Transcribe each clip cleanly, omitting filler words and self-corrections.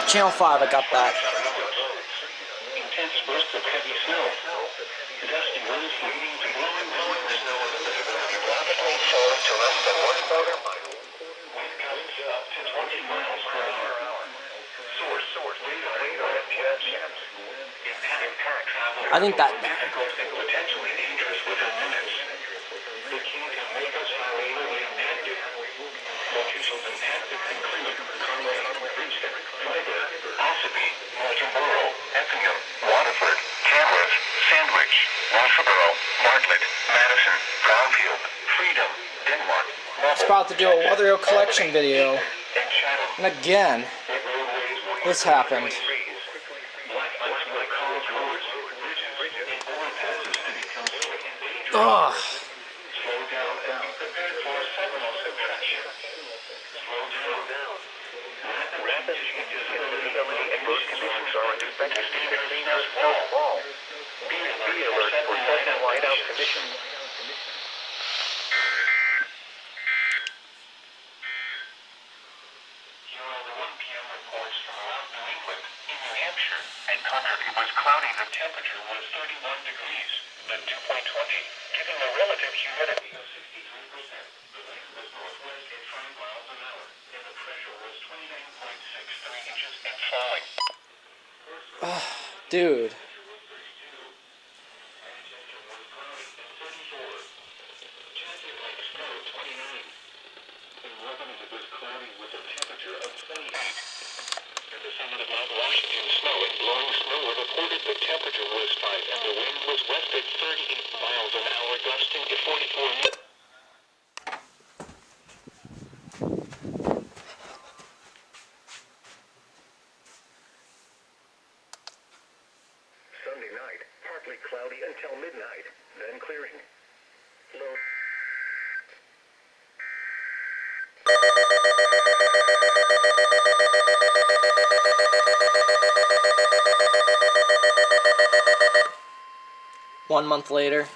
Channel 5, I got that. Intense bursts of heavy snow. Gusty winds leading to blowing snow rapidly falling to less than 1/4 mile. Wind gusts up to 20 miles per hour. Source radar and EAS. Impact travel. I think that. Difficult and potentially dangerous within minutes. The key to make us highly impacted. Locations impacted include Conway, Fiber, Ossipee, Walterboro, Effingham, Waterford, Tamworth, Sandwich, Walterboro, Bartlett, Madison, Brownfield, Freedom, Denmark, It's about to do a weather collection video. And again, this happened. Ugh. Rapid changes in visibility and road conditions are expected to intervene as Squall. Be alert for sudden whiteout conditions. Here are the 1 p.m. reports from around New England. In New Hampshire and country was cloudy. The temperature was 31 degrees. The dew point 20, giving a relative humidity of 63%. The wind was northwest at 5 miles an hour, and the pressure was 29.63 inches and falling. Dude. At the summit of Mount Washington, snow and blowing snow were reported. The temperature was 5 and the wind was west at 38 miles an hour, gusting to 44 meters. Sunday night, partly cloudy until midnight, then clearing. Low. One month later.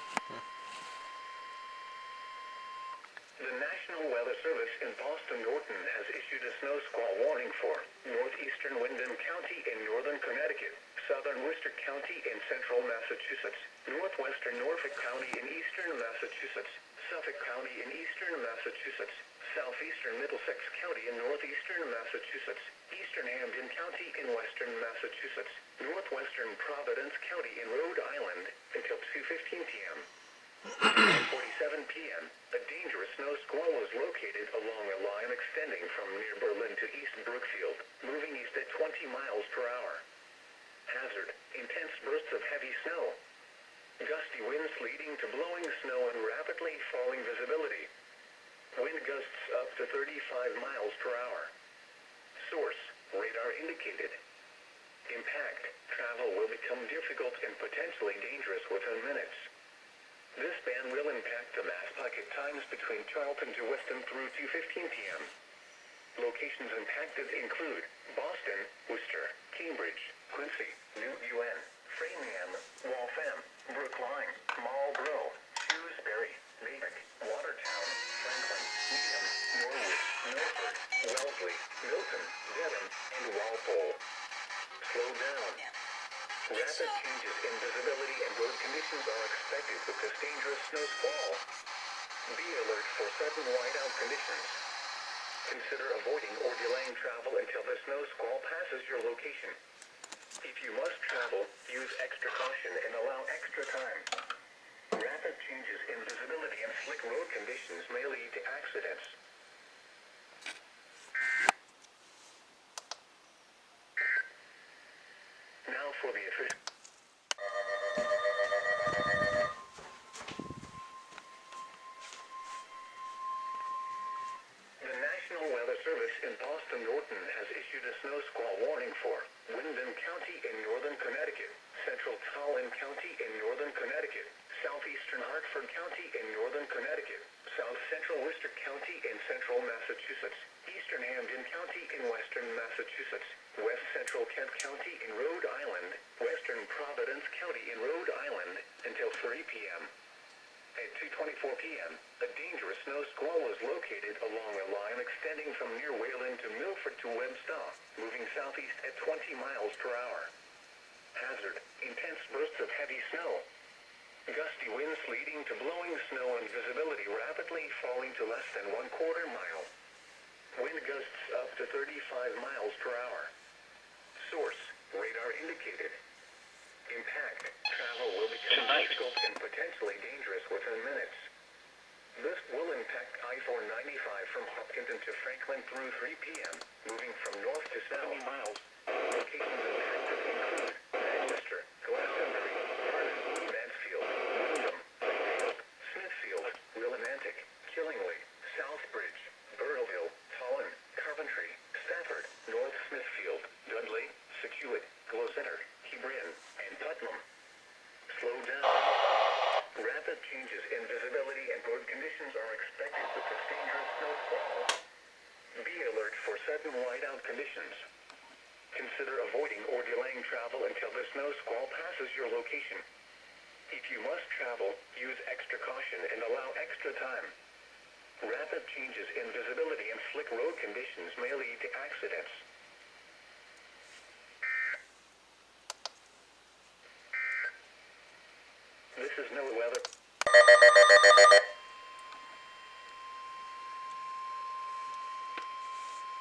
The National Weather Service in Boston Norton has issued a snow squall warning for northeastern Windham County in northern Connecticut, southern Worcester County in central Massachusetts, northwestern Norfolk County in eastern Massachusetts, Suffolk County in eastern Massachusetts, southeastern Middlesex County in northeastern Massachusetts, eastern Hampden County in western Massachusetts, northwestern Providence County in Rhode Island until 2:15 p.m. At 9:47 p.m., a dangerous snow squall was located along a line extending from near Berlin to East Brookfield, moving east at 20 miles per hour. Hazard: intense bursts of heavy snow. Gusty winds leading to blowing snow and rapidly falling visibility. Wind gusts up to 35 miles per hour. Source: radar indicated. Impact: travel will become difficult and potentially dangerous within minutes. This ban will impact the mass pocket times between Charlton to Weston through 2:15 p.m. Locations impacted include Boston, Worcester, Cambridge, Quincy, New UN, Framingham, Waltham, Brookline, Marlborough, Shrewsbury, Natick, Watertown, Franklin, Needham, Norwich, Milford, Wellesley, Milton, Dedham, and Walpole. Slow down. Rapid changes in visibility and road conditions are expected with this dangerous snow squall. Be alert for sudden whiteout conditions. Consider avoiding or delaying travel until the snow squall passes your location. If you must travel, use extra caution and allow extra time. Rapid changes in visibility and slick road conditions may lead to accidents. Now for the official. The National Weather Service in Boston Norton has issued a snow squall warning for Windham County in northern Connecticut, central Tallinn County in northern Connecticut, southeastern Hartford County in northern Connecticut, south central Worcester County in central Massachusetts, eastern Hampden County in western Massachusetts, west central Kent County in Rhode Island, western Providence County in Rhode Island until 3 p.m. At 2:24 p.m., a dangerous snow squall was located along a line extending from near Wayland to Milford to Webster, moving southeast at 20 miles per hour. Hazard: intense bursts of heavy snow. Gusty winds leading to blowing snow and visibility rapidly falling to less than 1/4 mile. Wind gusts up to 35 miles per hour. Source: radar indicated. Impact: travel will become difficult and potentially dangerous within minutes. This will impact I-495 from Hopkinton to Franklin through 3 p.m., moving from north to south. Miles. Locations impacted include Manchester, Glastonbury, Arden, Mansfield, Wyndham, Wakefield, Smithfield, Willimantic, Killingly, Southbridge, Burrillville, Tolland, Coventry, Stafford, North Smithfield, Dudley, Secuit, Gloucester, Hebron, and Putnam. Slow down. Rapid changes in visibility and road conditions are expected with this dangerous snow squall. Be alert for sudden whiteout conditions. Consider avoiding or delaying travel until the snow squall passes your location. If you must travel, use extra caution and allow extra time. Rapid changes in visibility and slick road conditions may lead to accidents. This is no weather.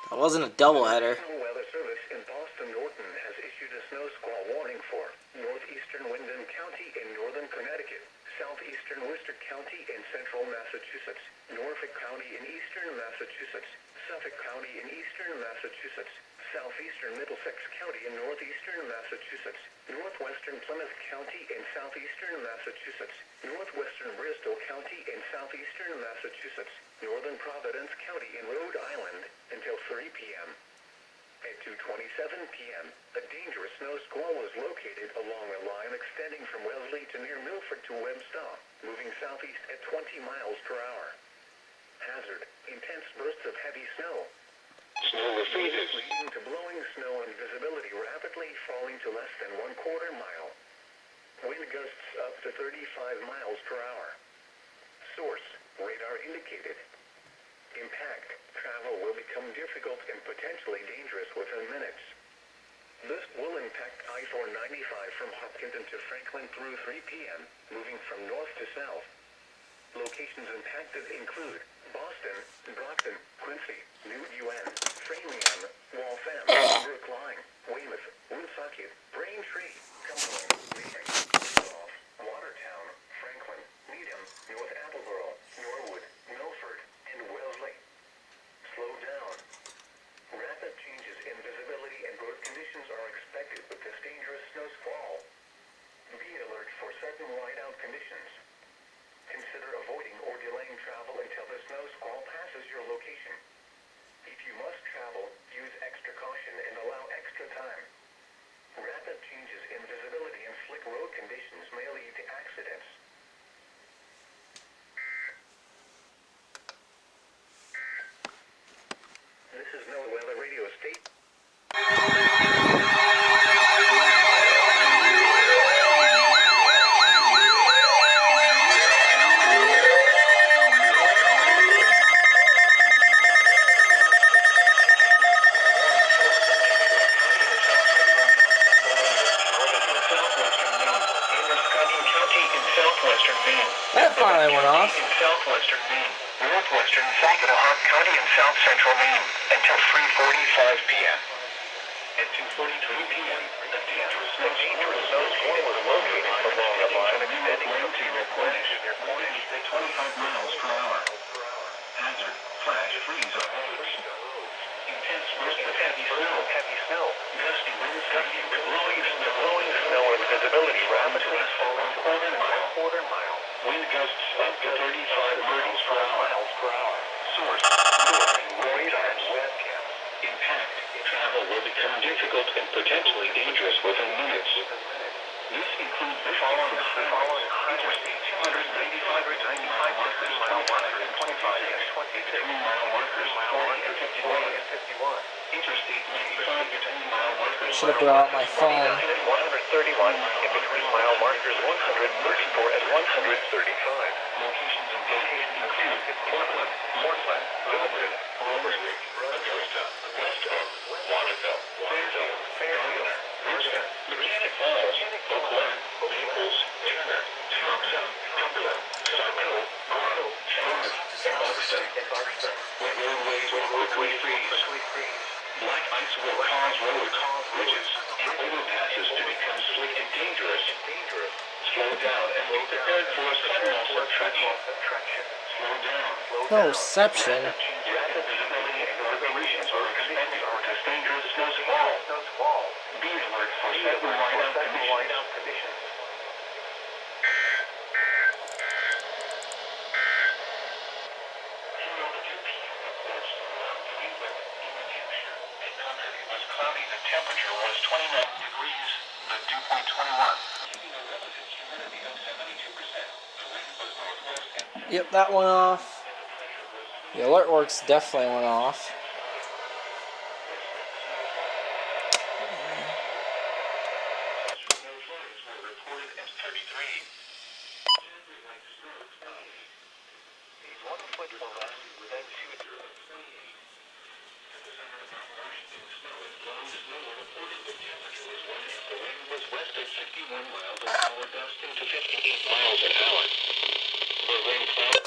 That wasn't a doubleheader. The National Weather Service in Boston Norton has issued a snow squall warning for northeastern Windham County in northern Connecticut, southeastern Worcester County in central Massachusetts, Norfolk County in eastern Massachusetts, Suffolk County in eastern Massachusetts, southeastern Middlesex County in northeastern Massachusetts, northwestern Plymouth County in southeastern Massachusetts, northwestern Bristol County in southeastern Massachusetts, northern Providence County in Rhode Island, until 3 p.m. At 2:27 p.m., a dangerous snow squall was located along a line extending from Wellesley to near Milford to Webster, moving southeast at 20 miles per hour. Hazard: intense bursts of heavy snow. Snow winds leading to blowing snow and visibility rapidly falling to less than 1/4 mile. Wind gusts up to 35 miles per hour. Source: radar indicated. Impact: travel will become difficult and potentially dangerous within minutes. This will impact I-495 from Hopkinton to Franklin through 3 p.m., moving from north to south. Locations impacted include Boston, Brockton, Quincy, New UN, Framingham, Waltham, Brookline, Weymouth, Woonsocket, Braintree, Cumberland, Reading, Rudolph, Watertown, Franklin, Needham, North Attleboro, Norwood, Milford, and Wellesley. Slow down. Rapid changes in visibility and road conditions are expected with this dangerous snow squall. Be alert for sudden whiteout conditions. Consider avoiding or delaying travel until the snow squall passes your location. If you must travel, use extra caution and allow extra time. Rapid changes in visibility and slick road conditions may lead to accidents. This is No Weather Radio State. That finally went off. In southwestern Maine, northwestern Saginaw County in south central Maine, until 3:45 p.m. At 2:43 p.m., a dangerous snow squall was located along a line extending from near Cornish at 25 miles per hour. Hazard: flash freeze on roads. Intense bursts of heavy snow. Gusty winds leading to blowing snow and visibility rapidly falling to 1/4 mile. Wind gusts up to 35 miles per hour. Source: webcam. Impact: travel will become difficult and potentially dangerous within minutes. This includes the following highways: Interstate 295, 95 workers, 22, mile workers, 40 and 51. Interstate 95, 10-mile workers, Should have brought out my phone. 131 in between mile markers 134 and 135. Locations include Portland, Milford, Albuquerque, Augusta, west of Waterville, Fairfield, Richmond, Mechanic Falls, Oakland, Naples, Turner, Thompson, Cumberland, Saco, Gordo, Charlotte, Boston, where roadways will quickly freeze. Black ice will cause road bridges and overpasses to become slick and dangerous. Slow down and be prepared for a sudden loss of traction. Slow down. No reception. Rapid visibility and road conditions are expected as dangerous snow squall. Be alert for sudden whiteout conditions. Cloudy, the temperature was 29 degrees, the dew point 21. Keeping a relative humidity of 72%. The wind was northwest and Yep, that went off. The alert works definitely went off. snowflakes were reported in 33. These 1 foot or less, then 2. The wind was west at 51 miles an hour, gusting to 58 miles an hour. The rain cloud.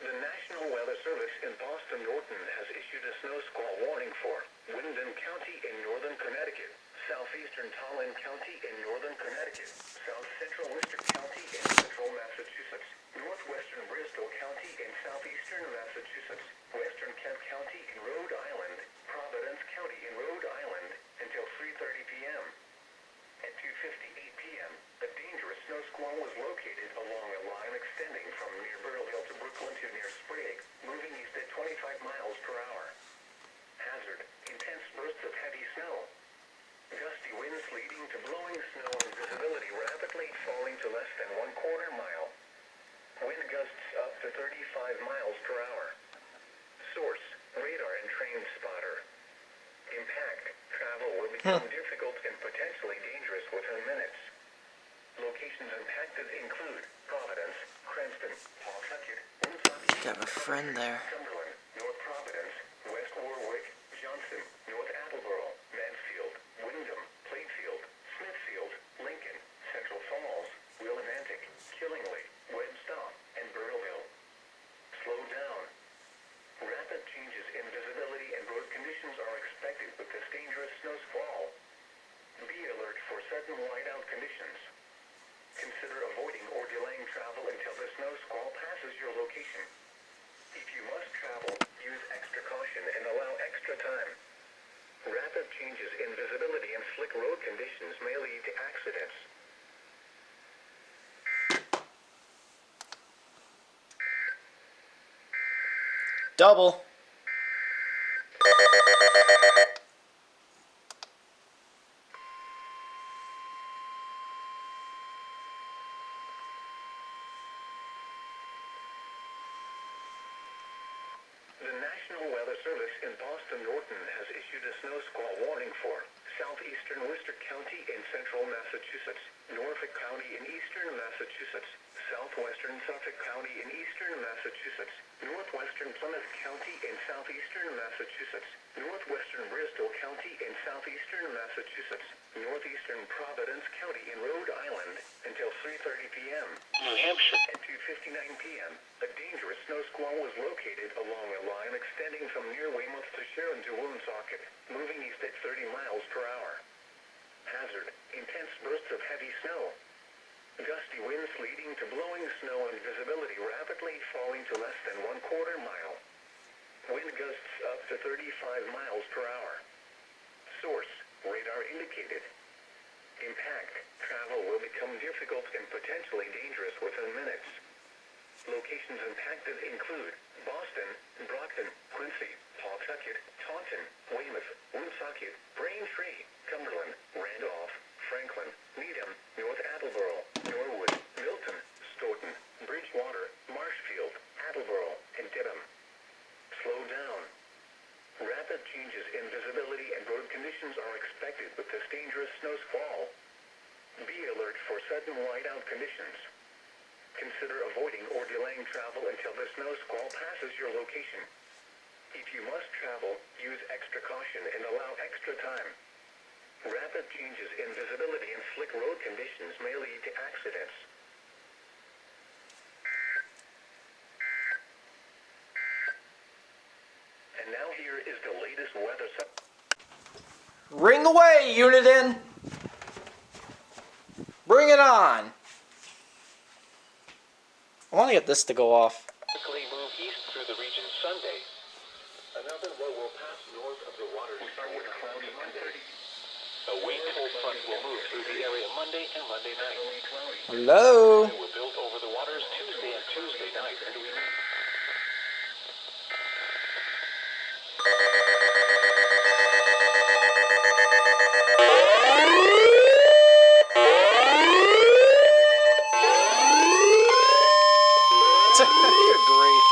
The National Weather Service in Boston Norton has issued a snow squall warning for Windham County in northern Connecticut, southeastern Tallinn County in northern Connecticut, south central Worcester County in central Massachusetts, northwestern Bristol County in southeastern Massachusetts, western Kent County in Rhode Island, Providence County in Rhode Island until 3:30 p.m. At 2:58 p.m., a dangerous snow squall was located along a line extending from near Burrillville to Brooklyn to near Sprague, moving east at 25 miles per hour. Hazard: intense bursts of heavy snow. Gusty winds leading to blowing snow and visibility rapidly falling to less than 1/4 mile. Wind gusts up to 35 miles per hour. Source: radar and train spotter. Impact: travel will become difficult and potentially dangerous within minutes. Locations impacted include Providence, Cranston, Pawtucket, Woonsocket, Got my friend there. Cumberland, North Providence, West Warwick, Johnson, North Attleboro, Mansfield, Windham, Plainfield, Smithfield, Lincoln, Central Falls, Willimantic, Killingly, Webstop, and Burrillville. Slow down. Rapid changes in visibility and road conditions are expected with this dangerous snow squall. Be alert for sudden whiteout conditions. Consider avoiding or delaying travel until the snow squall passes your location. If you must travel, use extra caution and allow extra time. Rapid changes in visibility and slick road conditions may lead to accidents. Double. The National Weather Service in Boston Norton has issued a snow squall warning for southeastern Worcester County in central Massachusetts, Norfolk County in eastern Massachusetts, southwestern Suffolk County in eastern Massachusetts, northwestern Plymouth County in southeastern Massachusetts, northwestern Bristol County in southeastern Massachusetts, northeastern Providence County in Rhode Island until 3:30 p.m. New Hampshire. At 2:59 p.m., a dangerous snow squall was located along a line extending from near Weymouth to Sharon to Woonsocket, moving east at 30 miles per hour. Hazard: intense bursts of heavy snow. Gusty winds leading to blowing snow and visibility rapidly falling to less than 1/4 mile. Wind gusts up to 35 miles per hour. Source: radar indicated. Impact: travel will become difficult and potentially dangerous within minutes. Locations impacted include Boston, Brockton, Quincy, Pawtucket, Taunton, Weymouth, Woonsocket, Braintree, Cumberland, Randolph, Franklin, Needham, North Attleboro, sudden whiteout conditions. Consider avoiding or delaying travel until the snow squall passes your location. If you must travel, use extra caution and allow extra time. Rapid changes in visibility and slick road conditions may lead to accidents. And now here is the latest weather. Ring away, Uniden! Bring it on! I want to get this to go off. Quickly move east through the region Sunday. Another low will pass north of the water. We start with cloudy Monday. A weak cold front will move through the area Monday and Monday night. Hello? It will build over the waters Tuesday and Tuesday night, and we Good grief.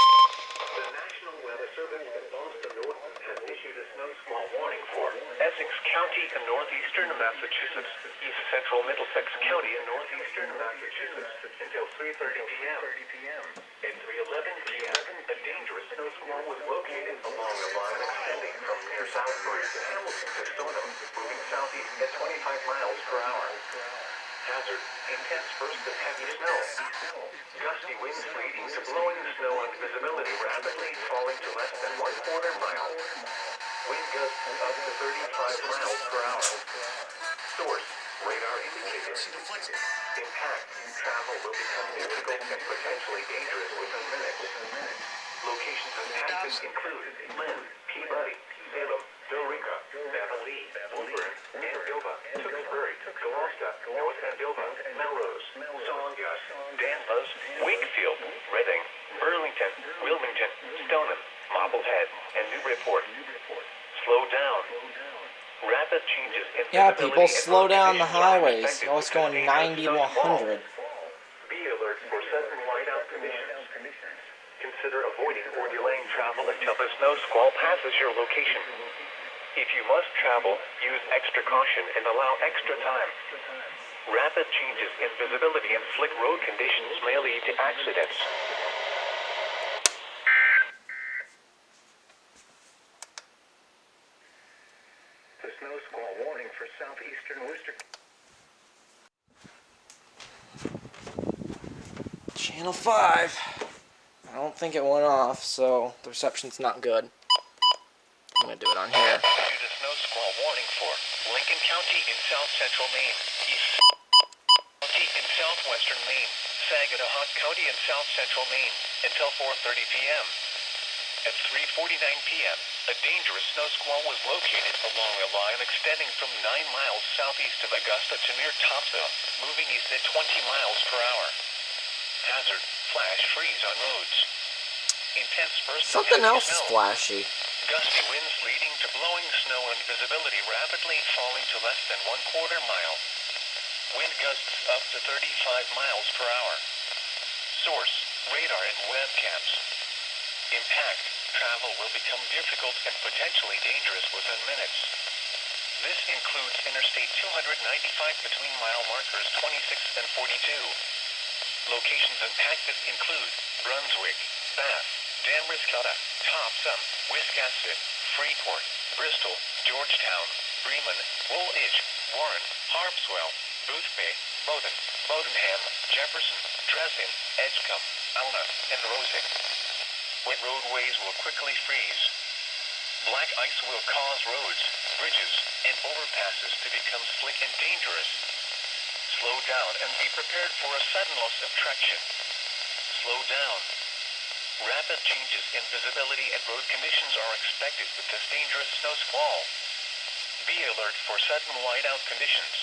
The National Weather Service in Boston Norton has issued a snow squall warning for Essex County in northeastern Massachusetts, east central Middlesex County in northeastern Massachusetts until 3:30 p.m. At 3:11 p.m., a dangerous snow squall was located along a line extending from near Southbury to Hamilton to Stoneham, moving southeast at 25 miles per hour. Hazard: intense bursts of heavy snow. Gusty winds leading to blowing snow and visibility rapidly falling to less than 1/4 mile. Wind gusts up to 35 miles per hour. Source: radar indicated. Impact: travel will become difficult and potentially dangerous within minutes. Locations impacted include Lynn, Peabody, Salem, Billerica, Beverly, Woburn, Andover, Tewksbury, Gloucester, North Andover, Melrose, Songus, Danvers, Wakefield, Reading, Burlington, Wilmington, Stoneham, Marblehead, and Newburyport. Slow down. Rapid changes in Yeah, visibility people, and slow road down the conditions are highways. expected Always to going continue 90 to this fall. 100. Be alert for sudden whiteout conditions. Consider avoiding or delaying travel until the snow squall passes your location. If you must travel, use extra caution and allow extra time. Rapid changes in visibility and slick road conditions may lead to accidents. The snow squall warning for southeastern Worcester. Channel 5. I don't think it went off, so the reception's not good. I'm going to do it on here. Issued a snow squall warning for Lincoln County in south central Maine, East County in southwestern Maine, Saginaw County in south central Maine until 4:30 p.m. At 3:49 p.m., a dangerous snow squall was located along a line extending from 9 miles southeast of Augusta to near Topsville, moving east at 20 miles per hour. Hazard: flash freeze on roads. Intense bursts of Something heavy else is snow. flashy. Gusty winds leading to blowing snow and visibility rapidly falling to less than 1/4 mile. Wind gusts up to 35 miles per hour. Source: radar and webcams. Impact: travel will become difficult and potentially dangerous within minutes. This includes Interstate 295 between mile markers 26 and 42. Locations impacted include Brunswick, Bath, Danriscotta, Topsom, Wiscasset, Freeport, Bristol, Georgetown, Bremen, Woolwich, Warren, Harpswell, Boothbay, Bowden, Bowdenham, Jefferson, Dresden, Edgecombe, Alna, and Rosick. Wet roadways will quickly freeze. Black ice will cause roads, bridges, and overpasses to become slick and dangerous. Slow down and be prepared for a sudden loss of traction. Slow down. Rapid changes in visibility and road conditions are expected with this dangerous snow squall. Be alert for sudden whiteout conditions.